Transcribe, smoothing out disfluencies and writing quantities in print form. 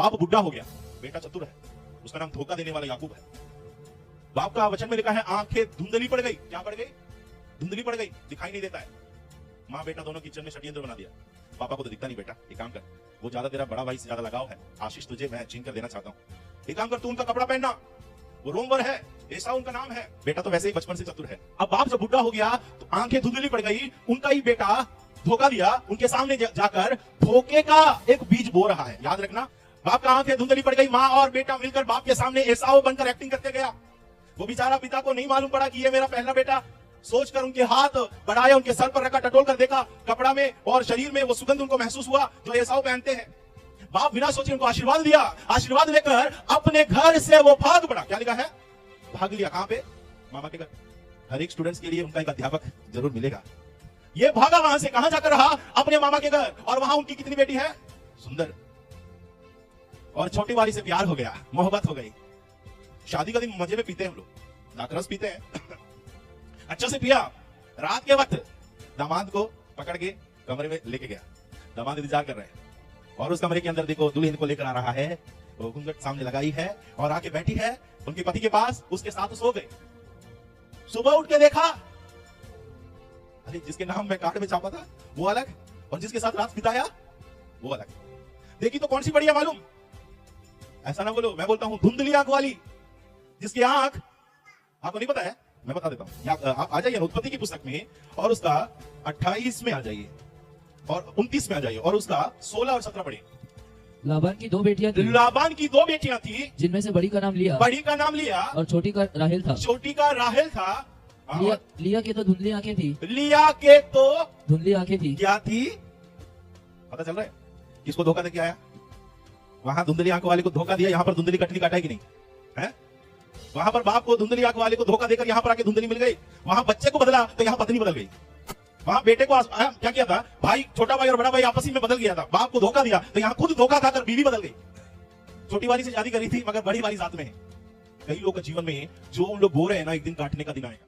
बाप बुढ़ा हो गया, बेटा चतुर है, उसका नाम धोखा देने वाला याकूब है। बाप का वचन में लिखा है आंखें धुंधली पड़ गई। क्या पड़ गई? धुंधली पड़ गई, दिखाई नहीं देता है। माँ बेटा दोनों किचन में षड्यंत्र बना दिया। पापा को तो दिखता नहीं, बेटा एक काम कर, वो ज्यादा तेरा बड़ा भाई से ज्यादा लगाव है, आशीष तुझे मैं छीन कर देना चाहता हूँ, एक काम कर तू उनका कपड़ा पहनना, वो रोमवर है, ऐसा उनका नाम है। बेटा तो वैसे ही बचपन से चतुर है। अब बाप जब बुढ़ा हो गया तो आंखें धुंधली पड़ गई, उनका ही बेटा धोखा दिया, उनके सामने जाकर धोखे का एक बीज बो रहा है। याद रखना, बाप का आंखें धुंधली पड़ गई, माँ और बेटा मिलकर बाप के सामने एसाव बनकर एक्टिंग करते गया। वो बेचारा पिता को नहीं मालूम पड़ा कि ये मेरा पहला बेटा, सोचकर उनके हाथ बढ़ाया, उनके सर पर रखा, टटोल कर देखा कपड़ा में और शरीर में वो सुगंध उनको महसूस हुआ जो एसाव पहनते हैं। बाप बिना सोचे उनको आशीर्वाद दिया, आशीर्वाद लेकर अपने घर से वो भाग पड़ा। क्या लिखा है? भाग लिया। कहां पे? मामा के घर। हर एक स्टूडेंट्स के लिए उनका एक अध्यापक जरूर मिलेगा। ये भागा वहां से, कहां जाकर रहा? अपने मामा के घर। और वहां उनकी कितनी बेटी है? सुंदर। और छोटी वाली से प्यार हो गया, मोहब्बत हो गई। शादी का दिन मजे में पीते हैं हम लोग, दाकरस पीते हैं अच्छा से पिया। रात के वक्त दामाद को पकड़ के कमरे में लेके गया, दामाद इंतजार कर रहे हैं और उस कमरे के अंदर देखो दुल्हन को लेकर आ रहा है, वो घूंघट सामने लगाई है और आके बैठी है उनके पति के पास, उसके साथ सो गए। सुबह उठ के देखा, अरे जिसके नाम मैं कार्ड में छापा था वो अलग और जिसके साथ रात बिताया वो अलग। देखी तो कौन सी बढ़िया मालूम? ऐसा ना बोलो, मैं बोलता हूं धुंधली आंख वाली, जिसकी आंख आपको नहीं पता है, मैं बता देता हूं। आप आ जाइए उत्पत्ति की पुस्तक में और उसका 28 में आ जाइए और 29 में आ जाइए और उसका 16 और 17 पढ़िए। लाबान की 2 बेटियां थी। लाबान की 2 बेटियां थी, जिनमें से बड़ी का नाम लिया। बड़ी का नाम लिया और छोटी का राहेल था। छोटी का राहेल था। लिया के तो धुंधली आंखें थी। लिया के तो धुंधली आंखें थी। क्या थी? पता चल रहा है किसको धोखा देके आया? वहां धुंधली आंख वाले को धोखा दिया, यहाँ पर धुंधली कटनी काटा है कि नहीं है? वहां पर बाप को धुंधली आंख वाले को धोखा देकर यहाँ पर आके धुंधली मिल गई। वहां बच्चे को बदला तो यहाँ पत्नी बदल गई। वहां बेटे को क्या किया था? भाई, छोटा भाई और बड़ा भाई आपस में बदल गया था। बाप को धोखा दिया तो यहाँ खुद धोखा खाकर बीवी बदल गई। छोटी वाली से शादी करी थी मगर बड़ी वाली साथ में है। कई लोग के जीवन में जो उन लोग बो रहे हैं ना, एक दिन काटने का दिन आएगा।